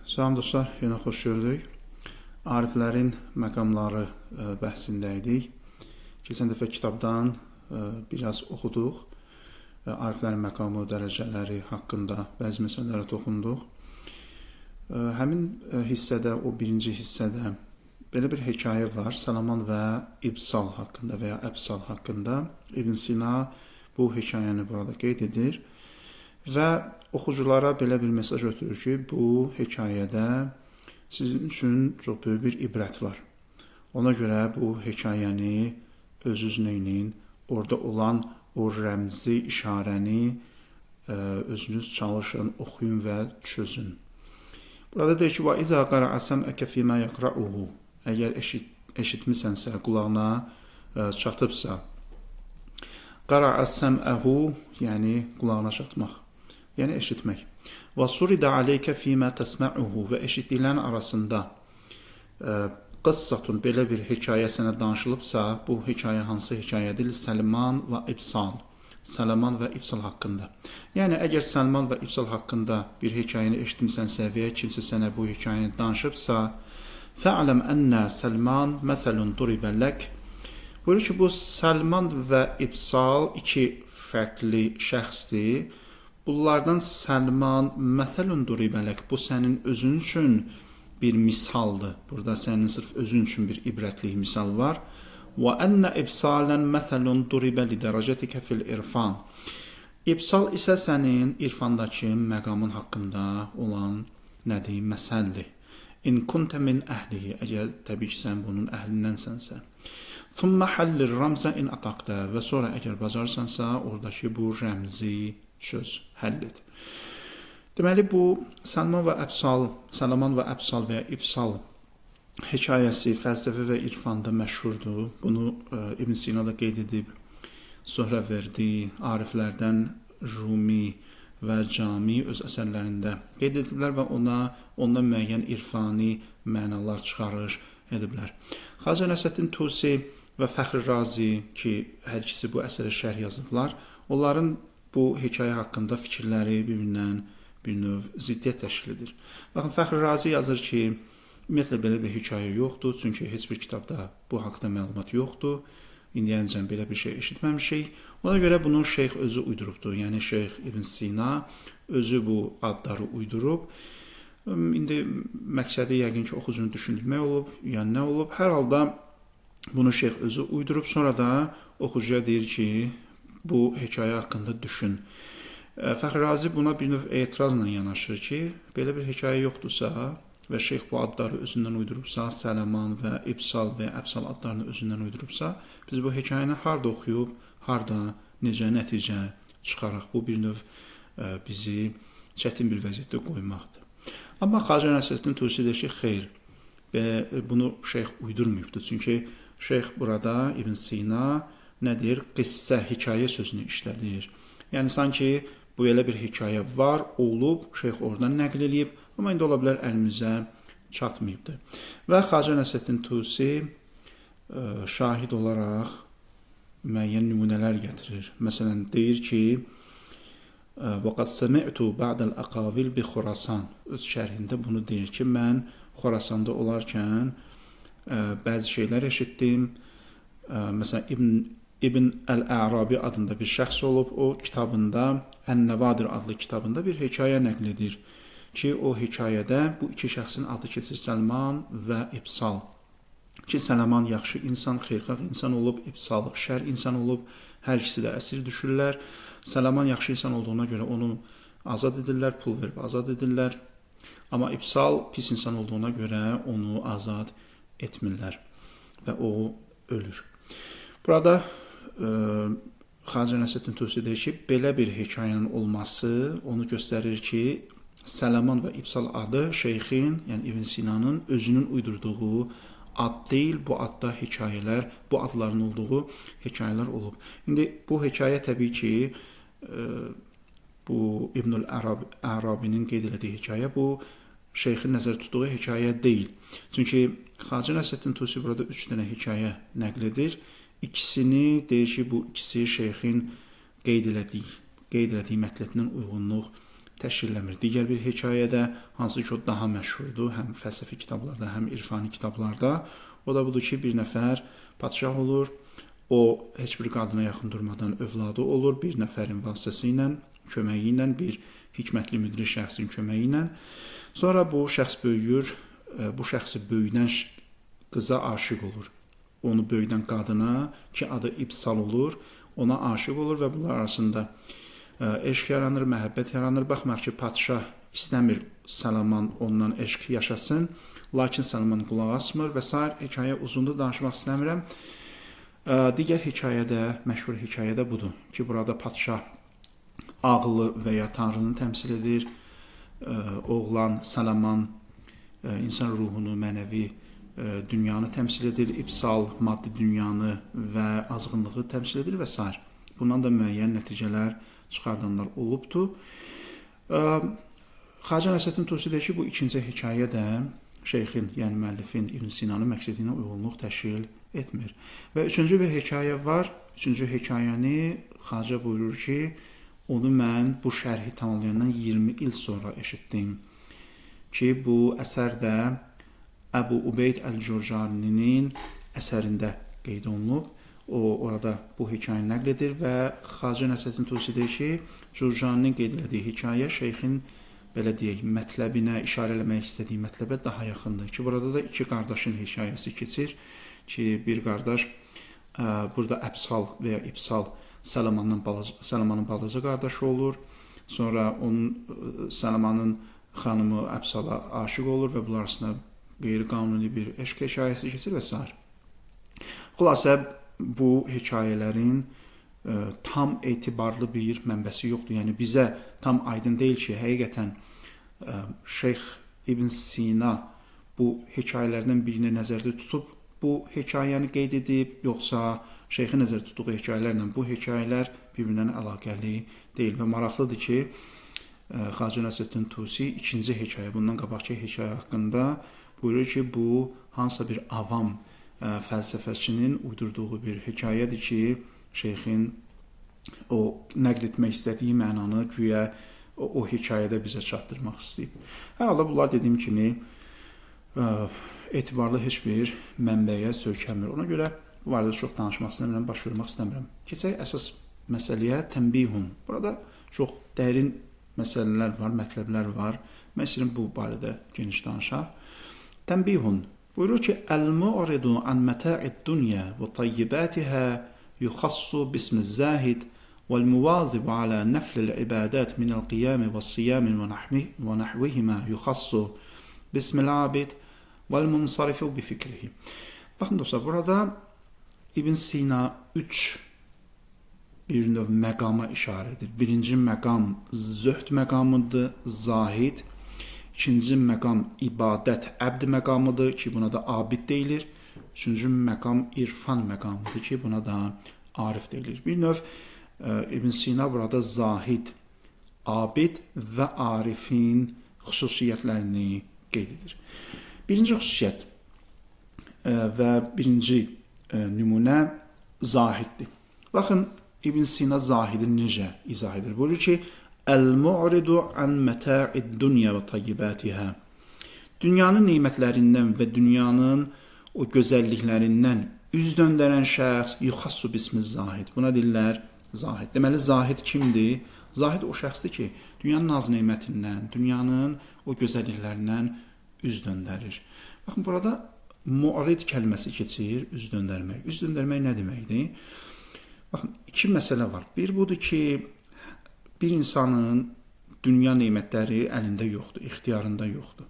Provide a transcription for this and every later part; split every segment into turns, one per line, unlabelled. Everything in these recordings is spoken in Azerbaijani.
Salam dostlar, yenə xoş gördük. Ariflərin məqamları bəhsində idik. Keçən dəfə kitabdan biraz oxuduq. Ariflərin məqamı, dərəcələri haqqında bəzi məsələlərə toxunduq. Həmin hissədə, o birinci hissədə belə bir hekayə var. Salaman və İbsal haqqında və ya Əbsal haqqında. İbn Sina bu hekayəni burada qeyd edir. Və oxuculara belə bir mesaj ötürür ki, bu hekayədə sizin üçün çox böyük bir ibrət var. Ona görə bu hekayəni özünüz neyinin, orada olan o rəmzi işarəni özünüz çalışın, oxuyun və çözün. Burada deyir ki, وَإِذَا قَرَعَ سَمْعَكَ فِي مَا يَقْرَعُهُ Əgər eşitmisənsə, qulağına çatıbsa, قَرَعَ سَمْعَهُ yəni qulağına çatmaq. Yəni eşitmək. Və surida aleyke fima təsmə'uhu və eşitdiklərin arasında qıssatun belə bir hekayə sənə danışılıbsa, bu hekayə hansı hekayədir? Səlman və İbsal. Səlman və İbsal haqqında. Yəni əgər Səlman və İbsal haqqında bir hekayəni eşitmisənsə və ya kimsə sənə bu hekayəni danışıbsa, fa'lam anna Səlman məsəlun duribə lək. Buyurur ki, bu Səlman və İbsal iki fərqli şəxsdir. Bunlardan Səlman məsəlun duribələk, bu sənin özün üçün bir misaldır. Burada sənin sırf özün üçün bir ibrətli misal var. Və ənə İbsalən məsəlun duribə lidərəcətikə fil irfan. İbsal isə sənin irfandakı məqamın haqqında olan nədir? Məsəldir. İn kuntə min əhlihi, əgər təbii ki, sən bunun əhlindən-sənsə. Thumma hallir ramzə in ataqdə və sonra əgər bacarsansa, oradakı bu rəmzi çöz, həll et. Deməli, bu Salaman və Əbsal və ya İbsal hekayəsi fəlsəfə və irfanda məşhurdur. Bunu İbn Sina da qeyd edib, Söhrəverdi, Ariflərdən Rumi və Cami öz əsərlərində qeyd ediblər və ondan müəyyən irfani mənalar çıxarış ediblər. Xacə Nəsrəddin Tusi və Fəxri Razi ki, hər ikisi bu əsərə şərh yazıblar, onların bu hekayə haqqında fikirləri bir-birindən bir növ ziddiyyət təşkil edir. Baxın, Fəxri Razi yazır ki, ümumiyyətlə belə bir hekayə yoxdur, çünki heç bir kitabda bu haqda məlumat yoxdur. İndiyəcən belə bir şey eşitməmişik. Ona görə bunu şeyx özü uydurubdur. Yəni, şeyx İbn Sina özü bu adları uydurub. İndi məqsədi yəqin ki, oxucunu düşündürmək olub, yəni nə olub? Hər halda bunu şeyx özü uydurub, sonra da oxucuya deyir ki, bu hekayə haqqında düşün. Fəxri Razi buna bir növ etirazla yanaşır ki, belə bir hekayə yoxdursa və şeyx bu adları özündən uydurubsa, Sələman və İbsal və Əbsal adlarını özündən uydurubsa, biz bu hekayəni harda oxuyub, harda, necə nəticə çıxaraq, bu bir növ bizi çətin bir vəziyyətdə qoymaqdır. Amma Xacə Nəsrəddin Tusi deyir ki, xeyr, bunu şeyx uydurmayıbdır. Çünki şeyx burada İbn Sina nədir? Qissə, hekayə sözünü işlədir. Yəni, sanki bu elə bir hekayə var, olub, şeyx oradan nəql edib, amma indi ola bilər əlimizə çatmayıbdır. Və Xacə Nəsrəddin Tusi şahid olaraq müəyyən nümunələr gətirir. Məsələn, deyir ki, وَقَدْ سَمِعْتُ بَعْدَ الْأَقَاوِلْ بِخُرَسَانِ Öz şərhində bunu deyir ki, mən Xorasanda olarkən bəzi şeylər eşitdim. Məsələn, İbn Əl-Ərabi adında bir şəxs olub, o kitabında, Ən-Nəvadir adlı kitabında bir hekayə nəql edir ki, o hekayədə bu iki şəxsin adı keçir Səlman və İbsal. Ki, Sələman yaxşı insan, xeyirxah insan olub, İbsal şər insan olub, hər ikisi də əsir düşürlər. Sələman yaxşı insan olduğuna görə onu azad edirlər, pul verib azad edirlər. Amma İbsal pis insan olduğuna görə onu azad etmirlər və o ölür. Burada Xacə Nəsrəddin Tusi deyir ki, belə bir hekayənin olması onu göstərir ki, Sələman və İbsal adı şeyxin, yəni İbn Sinanın özünün uydurduğu ad deyil, bu adda hekayələr, bu adların olduğu hekayələr olub. İndi bu hekayə təbii ki, bu İbn Ərabinin qeyd elədiyi hekayə, bu şeyxin nəzər tutduğu hekayə deyil. Çünki Xacə Nəsrəddin Tusi burada 3 dənə hekayə nəql edir. İkisini deyir ki, bu ikisi şeyxin qeyd elədiyi mətləbinə uyğunluq təşkil eləmir. Digər bir hekayədə, hansı ki o daha məşhurdur, həm fəlsəfi kitablarda, həm irfani kitablarda, o da budur ki, bir nəfər padşah olur, o heç bir qadına yaxın durmadan övladı olur, bir nəfərin vasitəsilə, köməyi ilə, bir hikmətli müdrik şəxsin köməyi ilə. Sonra bu şəxs böyüyür, bu şəxsi böyüdən qıza aşiq olur. Onu böyüdən qadına, ki adı İbsal olur, ona aşiq olur və bunlar arasında eşq yaranır, məhəbbət yaranır. Baxmayaraq ki, padşah istəmir Salaman ondan eşq yaşasın, lakin Salaman qulaq asmır və s. Hekayə uzundur, danışmaq istəmirəm. Digər hekayədə, məşhur hekayədə budur ki, burada padşah ağlı və ya Tanrını təmsil edir. Oğlan Salaman insan ruhunu, mənəvi dünyanı təmsil edir, İbsal maddi dünyanı və azğınlığı təmsil edir və s. Bundan da müəyyən nəticələr çıxardanlar olubdur. Xacə Nəsrəddin Tusi deyir ki, bu ikinci hekayə də şeyxin, yəni müəllifin İbn Sinanın məqsədinə uyğunluq təşkil etmir. Və üçüncü bir hekayə var. Üçüncü hekayəni Xacə buyurur ki, onu mən bu şərhi tamamlayandan 20 il sonra eşitdim ki, bu əsər də Əbu Ubeyd Əl-Cürcaninin əsərində qeyd olunub. O, orada bu hekayəni nəql edir və Xacə Nəsrəddin Tusi deyir ki, Cürcaninin qeyd elədiyi hekayə şeyxin, belə deyək, mətləbinə, işarə eləmək istədiyi mətləbə daha yaxındır ki, burada da iki qardaşın hekayəsi keçir ki, bir qardaş, burada Əbsal və ya İbsal Salamanın balaca qardaşı olur. Sonra Salamanın xanımı Əbsala aşiq olur və bunlar arasında qeyri-qanuni bir eşq hekayəsi keçir və s. Xülasə, bu hekayələrin tam etibarlı bir mənbəsi yoxdur. Yəni, bizə tam aydın deyil ki, həqiqətən Şeyx İbn Sina bu hekayələrdən birini nəzərdə tutub, bu hekayəni qeyd edib, yoxsa şeyxin nəzərdə tutduğu hekayələrlə bu hekayələr bir-birindən əlaqəli deyil. Və maraqlıdır ki, Xacə Nəsrəddin Tusi ikinci hekayə, bundan qabaqki hekayə haqqında buyurur ki, bu hansısa bir avam fəlsəfəçinin uydurduğu bir hekayədir ki, şeyxin o nəql etmək istədiyi mənanı güya o hekayədə bizə çatdırmaq istəyib. Hər halda bunlar dediyim kimi etibarlı heç bir mənbəyə söykənmir. Ona görə bu barədə çox danışmaq istəmirəm, baş vermək istəmirəm. Keçək əsas məsələyə, tənbihun. Burada çox dərin məsələlər var, mətləblər var. Mən istəyirəm bu barədə geniş danışaq. Tənbihun. Buyurur ki, Əl-mu'ridu an məta'id dunya və tayyibatiha yuxassu bismi zahid والمواظب على نفل العبادات من القيام والصيام ونحوهما يخص باسم العابد والمنصرف بفكره. Baxın dostlar, burada İbn Sina 3 bir növ məqama işarə edir. Birinci məqam zöhd məqamıdır, zahid. İkinci məqam ibadət, əbd məqamıdır ki, buna da abid deyilir. Üçüncü məqam irfan məqamıdır ki, buna da arif deyilir. Bir növ İbn Sina burada zahid, abid və arifin xüsusiyyətlərini qeyd edir. Birinci xüsusiyyət və birinci nümunə zahiddir. Baxın, İbn Sina zahidi necə izah edir? Buyurur ki, Əl-mu'ridu an məta'id dunya və tayyibatiha. Dünyanın neymətlərindən və dünyanın o gözəlliklərindən üz döndərən şəxs yuxassu bismi zahid. Buna deyirlər zahid. Deməli, zahid kimdir? Zahid o şəxsdir ki, dünyanın naz-neymətindən, dünyanın o gözəlliklərindən üz döndərir. Baxın, burada mu'rid kəlməsi keçir, üz döndərmək. Üz döndərmək nə deməkdir? Baxın, iki məsələ var. Bir budur ki, bir insanın dünya neymətləri əlində yoxdur, ixtiyarında yoxdur.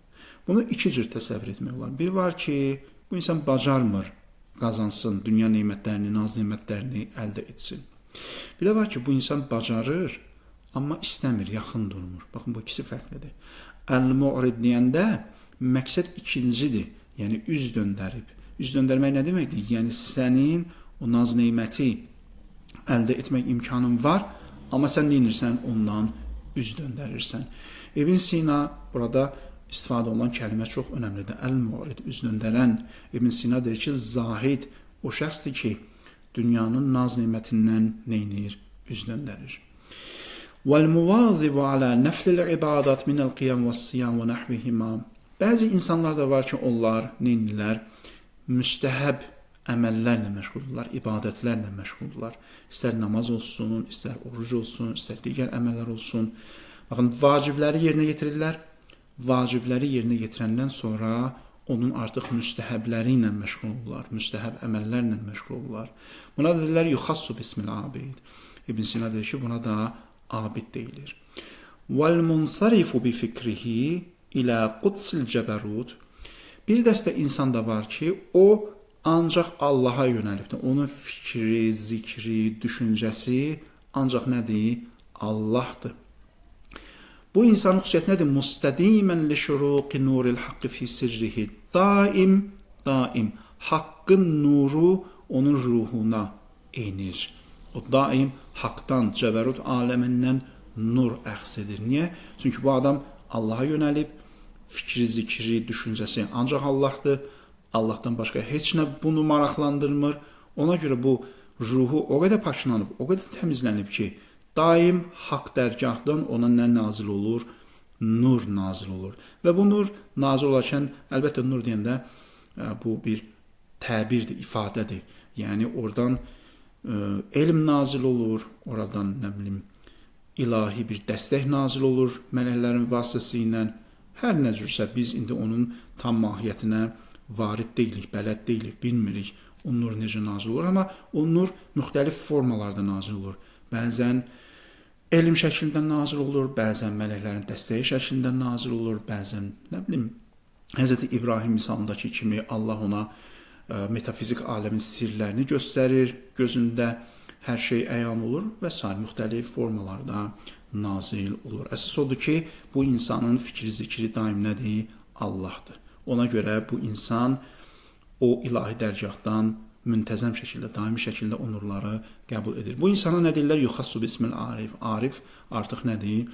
Bunu iki cür təsəvvür etmək olar. Bir var ki, bu insan bacarmır, qazansın, dünya neymətlərini, naz neymətlərini əldə etsin. Bir də var ki, bu insan bacarır, amma istəmir, yaxın durmur. Baxın, bu ikisi fərqlidir. Əl-mu'rid deyəndə məqsəd ikincidir, yəni üz döndərib. Üz döndərmək nə deməkdir? Yəni, sənin o naz neyməti əldə etmək imkanın var, amma sən neyinirsən? Ondan üz döndərirsən. İbn Sina burada istifadə olunan kəlimə çox önəmlidir. Əl-mu'rid, üz döndərən. İbn Sina deyir ki, zahid o şəxsdir ki, dünyanın naz neymətindən neynir? Üz döndərir. وَالْمُوَاظِبُ عَلَى نَفْلِ الْعِبَادَةِ مِنَ الْقِيَامِ وَالصِّيَامِ وَنَحْوِهِمَا. Bəzi insanlar da var ki, onlar neynirlər? Müstəhəb əməllərlə məşğuldurlar, ibadətlərlə məşğuldurlar. İstər namaz olsun, istər oruc olsun, istər digər əməllər olsun. Baxın, vacibləri yerinə yetirirlər. Vacibləri yerinə yetirəndən sonra onun artıq müstəhəbləri ilə məşğul olurlar, müstəhəb əməllərlə məşğul olurlar. Buna da deyirlər yuxassu bismil abid. İbn Sina deyir ki, buna da abid deyilir. Vəl-munsarifu bi fikrihi ilə qudsil cəbərud. Bir dəstə insan da var ki, o ancaq Allaha yönəlibdir. Onun fikri, zikri, düşüncəsi ancaq nədir? Allahdır. Bu insanın xüsusiyyəti nədir? Mustədimən li şuruqi nuril haqqi fi sirrihi. Daim haqqın nuru onun ruhuna enir. O daim haqdan, cəbərut aləmindən nur əxz edir. Niyə? Çünki bu adam Allaha yönəlib, fikri, zikri, düşüncəsi ancaq Allahdır. Allahdan başqa heç nə bunu maraqlandırmır. Ona görə bu ruhu o qədər paklanıb, o qədər təmizlənib ki, daim haqq dərgahdan ona nə nazil olur? Nur nazil olur. Və bu nur nazil olarkən, əlbəttə nur deyəndə bu bir təbirdir, ifadədir. Yəni oradan elm nazil olur, oradan nə bilim ilahi bir dəstək nazil olur mələklərin vasitəsilə. Hər nə cürsə biz indi onun tam mahiyyətinə varid deyilik, bələd deyilik, bilmirik o nur necə nazil olur, amma o nur müxtəlif formalarda nazil olur. Bəzən elm şəklində nazil olur, bəzən mələklərin dəstəyi şəklində nazil olur, bəzən nə bilim Hz. İbrahim misalındakı kimi Allah ona metafizik aləmin sirlərini göstərir, gözündə hər şey əyan olur və s. müxtəlif formalarda nazil olur. Əsas odur ki, bu insanın fikri, zikri daim nədir? Allahdır. Ona görə bu insan o ilahi dərgahdan müntəzəm şəkildə, daimi şəkildə o nurları qəbul edir. Bu insana nə deyirlər? Yuxassu bismil arif. Arif artıq nədir?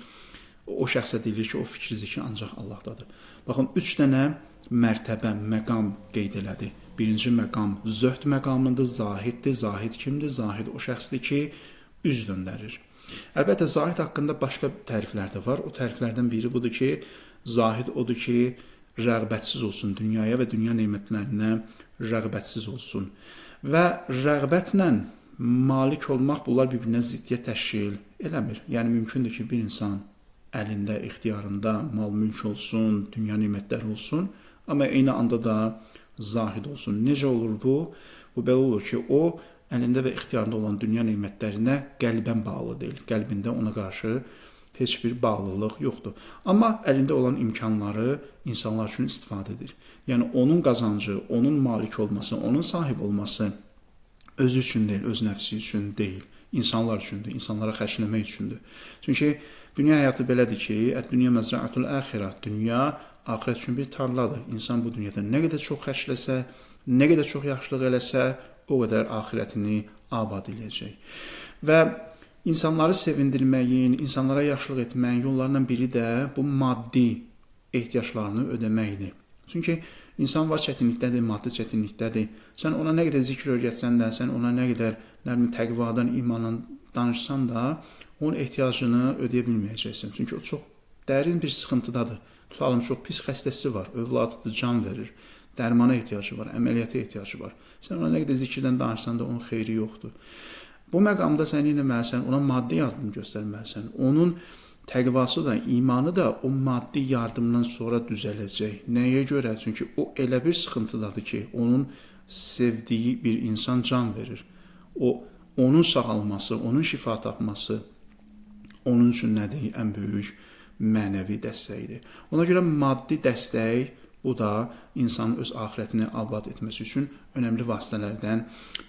O şəxsə deyilir ki, o fikri, zikri ancaq Allahdadır. Baxın, 3 dənə mərtəbə, məqam qeyd elədi. Birinci məqam zöhd məqamıdır, zahiddir. Zahid kimdir? Zahid o şəxsdir ki, üz döndərir. Əlbəttə, zahid haqqında başqa təriflər də var. O təriflərdən biri budur ki, zahid odur ki, rəğbətsiz olsun dünyaya və dünya nemətlərinə rəğbətsiz olsun. Və rəğbətlə malik olmaq bunlar bir-birinə ziddiyyət təşkil eləmir. Yəni, mümkündür ki, bir insan əlində, ixtiyarında mal-mülk olsun, dünya nemətləri olsun, amma eyni anda da zahid olsun. Necə olur bu? Bu belə olur ki, o əlində və ixtiyarında olan dünya nemətlərinə qəlbən bağlı deyil. Qəlbində ona qarşı heç bir bağlılıq yoxdur. Amma əlində olan imkanları insanlar üçün istifadə edir. Yəni, onun qazancı, onun malik olması, onun sahib olması özü üçün deyil, öz nəfsi üçün deyil. İnsanlar üçündür, insanlara xərcləmək üçündür. Çünki dünya həyatı belədir ki, dünya məzra'atul əxirə, dünya axirət üçün bir tarladır. İnsan bu dünyada nə qədər çox xərcləsə, nə qədər çox yaxşılıq eləsə, o qədər axirətini abad eləyəcək. Və insanları sevindirməyin, insanlara yaxşılıq etməyin yollarından biri də bu maddi ehtiyaclarını ödəməkdir. Çünki insan var çətinlikdədir, maddi çətinlikdədir. Sən ona nə qədər zikr öyrətsən də, sən ona nə qədər təqvadan, imandan danışsan da, onun ehtiyacını ödəyə bilməyəcəksən. Çünki o çox dərin bir sıxıntıdadır. Tutalım, çox pis xəstəsi var, övladıdır, can verir, dərmana ehtiyacı var, əməliyyata ehtiyacı var. Sən ona nə qədər zikirdən danışsan da onun xeyri yoxdur. Bu məqamda sən etməlisən, ona maddi yardım göstərməlisən. Onun təqvası da, imanı da o maddi yardımdan sonra düzələcək. Nəyə görə? Çünki o elə bir sıxıntıdadır ki, onun sevdiyi bir insan can verir. Onun sağalması, onun şifa tapması onun üçün nədir? Ən böyük mənəvi dəstəkdir. Ona görə maddi dəstək, bu da insanın öz axirətini abad etməsi üçün önəmli vasitələrdən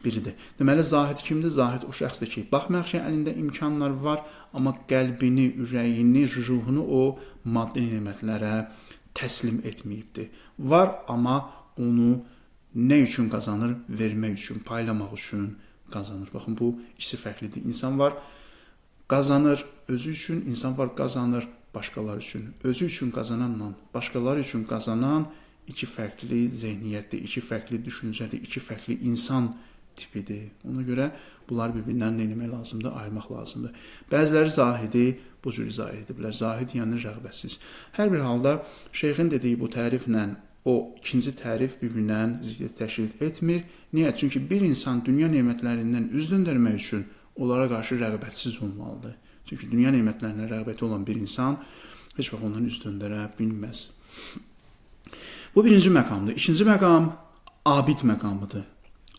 biridir. Deməli, zahid kimdir? Zahid o şəxsdir ki, baxmayaq ki, əlində imkanlar var, amma qəlbini, ürəyini, ruhunu o maddi nemətlərə təslim etməyibdir. Var, amma onu nə üçün qazanır? Vermək üçün, paylamaq üçün qazanır. Baxın, bu ikisi fərqlidir. İnsan var, qazanır özü üçün, insan var, qazanır başqaları üçün. Özü üçün qazananla başqaları üçün qazanan iki fərqli zehniyyətdir, iki fərqli düşüncədir, iki fərqli insan tipidir. Ona görə bunlar bir-birindən nə etmək lazımdır? Ayırmaq lazımdır. Bəziləri zahidi bu cür izah ediblər. Zahid yəni rəğbətsiz. Hər bir halda şeyxin dediyi bu təriflə o ikinci tərif bir-birindən ziddiyyət təşkil etmir. Niyə? Çünki bir insan dünya nemətlərindən üz döndərmək üçün onlara qarşı rəğbətsiz olmalıdır. Çünki dünya nemətlərinə rəğbəti olan bir insan heç vaxt ondan üz döndərə bilməz. Bu birinci məqamdır. İkinci məqam abid məqamıdır.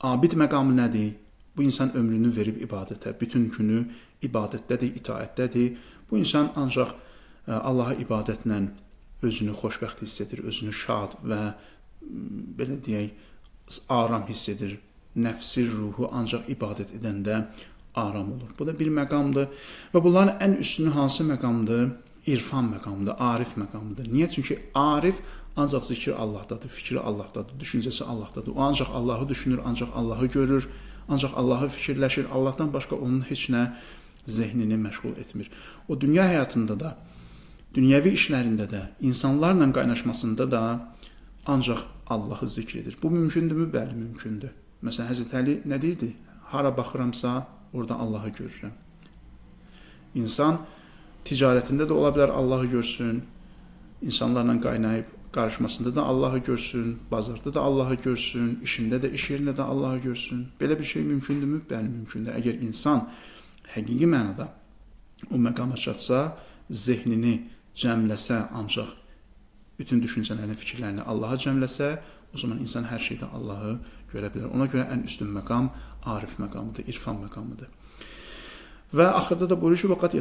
Abid məqamı nədir? Bu insan ömrünü verib ibadətə, bütün günü ibadətdədir, itaətdədir. Bu insan ancaq Allaha ibadətlə özünü xoşbəxt hiss edir, özünü şad və belə deyək, aram hiss edir. Nəfsi, ruhu ancaq ibadət edəndə aram olur. Bu da bir məqamdır və bunların ən üstünü hansı məqamdır? İrfan məqamıdır, arif məqamıdır. Niyə? Çünki arif ancaq zikri Allahdadır, fikri Allahdadır, düşüncəsi Allahdadır. O ancaq Allahı düşünür, ancaq Allahı görür, ancaq Allahı fikirləşir. Allahdan başqa onun heç nə zehnini məşğul etmir. O dünya həyatında da, dünyəvi işlərində də, insanlarla qaynaşmasında da ancaq Allahı zikr edir. Bu mümkündürmü? Bəli, mümkündür. Məsələn, Həzrət Əli nə deyirdi? Hara baxıramsa, orada Allahı görürəm. İnsan ticarətində də ola bilər Allahı görsün, insanlarla qaynayıb qarışmasında da Allahı görsün, bazarda da Allahı görsün, işində də, iş yerində də Allahı görsün. Belə bir şey mümkündürmü? Bəli, mümkündür. Əgər insan həqiqi mənada o məqama çatsa, zehnini cəmləsə, ancaq bütün düşüncələrini, fikirlərini Allaha cəmləsə, o zaman insan hər şeydə Allahı görə bilər. Ona görə ən üstün məqam arif məqamıdır, irfan məqamıdır. Və axırda da buyurur ki, vəqət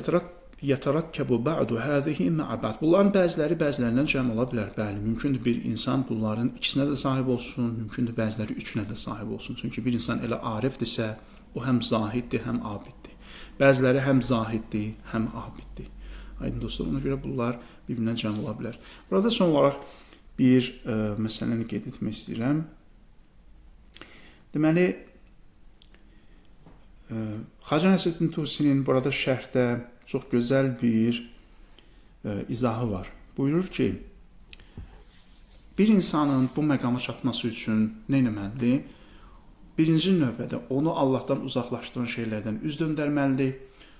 yətərakkəbu ba'du həzihi mə'abad. Bunların bəziləri bəzilərindən cəm ola bilər. Bəli, mümkündür bir insan bunların ikisinə də sahib olsun, mümkündür bəziləri üçünə də sahib olsun. Çünki bir insan elə arifdirsə, o həm zahiddir, həm abiddir. Bəziləri həm zahiddir, həm abiddir. Aydın dostlar, ona görə bunlar bir-birindən cəm ola bilər. Burada son olaraq bir məsələni qeyd etmək istəyirəm. Deməli, Xacə Nəsrəddin Tusinin burada şərhdə çox gözəl bir izahı var. Buyurur ki, bir insanın bu məqama çatması üçün nə etməlidir? Birinci növbədə onu Allahdan uzaqlaşdıran şeylərdən üz döndərməlidir.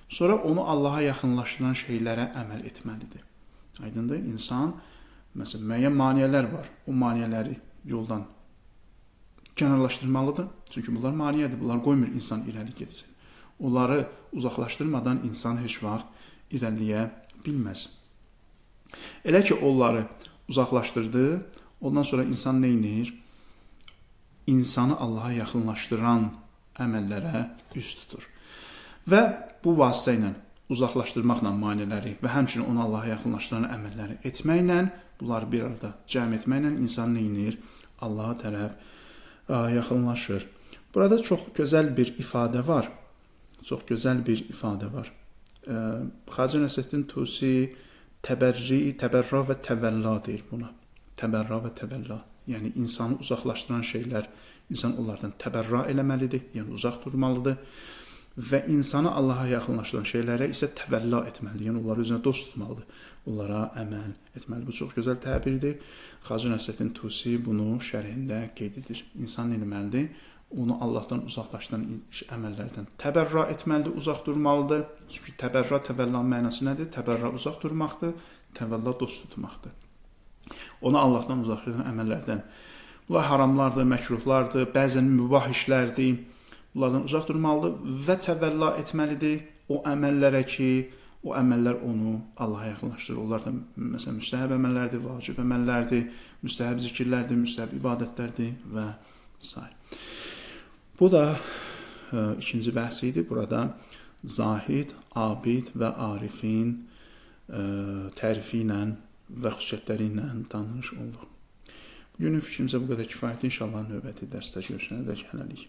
Sonra onu Allaha yaxınlaşdıran şeylərə əməl etməlidir. Aydındır? İnsan, məsələn, müəyyən maneələr var. O maneələri yoldan kənarlaşdırmalıdır. Çünki bunlar maneədir. Bunlar qoymur insan irəli getsin. Onları uzaqlaşdırmadan insan heç vaxt irəliyə bilməz. Elə ki, onları uzaqlaşdırdı, ondan sonra insan nə edir? İnsanı Allaha yaxınlaşdıran əməllərə üz tutur. Və bu vasitə ilə uzaqlaşdırmaqla maneələri və həmçinin onu Allaha yaxınlaşdıran əməlləri etməklə, bunları bir arada cəm etməklə insan nə edir? Allaha tərəf yaxınlaşır. Burada çox gözəl bir ifadə var. Çox gözəl bir ifadə var. Xacə Nəsrəddin Tusi təbərra və təvəlla deyir buna. Təbərra və təvəlla. Yəni, insanı uzaqlaşdıran şeylər, insan onlardan təbərra eləməlidir, yəni uzaq durmalıdır. Və insanı Allaha yaxınlaşdıran şeylərə isə təvəlla etməlidir, yəni onları özünə dost tutmalıdır. Onlara əməl etməli. Bu çox gözəl təbirdir. Xacə Nəsrəddin Tusi bunu şərhində qeyd edir. İnsan nə etməlidir? Onu Allahdan uzaqlaşdıran əməllərdən təbərra etməlidir, uzaq durmalıdır. Çünki təbərra, təvəlla mənası nədir? Təbərra uzaq durmaqdır, təvəlla dost tutmaqdır. Onu Allahdan uzaqlaşdıran əməllərdən. Bunlar haramlardır, məkruhlardır, bəzən mübah işlərdir. Bunlardan uzaq durmalıdır və təvəlla etməlidir o əməllərə ki, o əməllər onu Allaha yaxınlaşdırır. Onlar da məsələn müstəhəb əməllərdir, vacib əməllərdir, müstəhəb zikirlərdir, müstəhəb ibadətlərdir və s. Bu da ikinci bəhs idi. Burada zahid, abid və arifin tərifi ilə və xüsusiyyətləri ilə tanış olduq. Bugünün fikrimizə bu qədər kifayətdir. İnşallah növbəti dərsdə görüşənədək hələlik.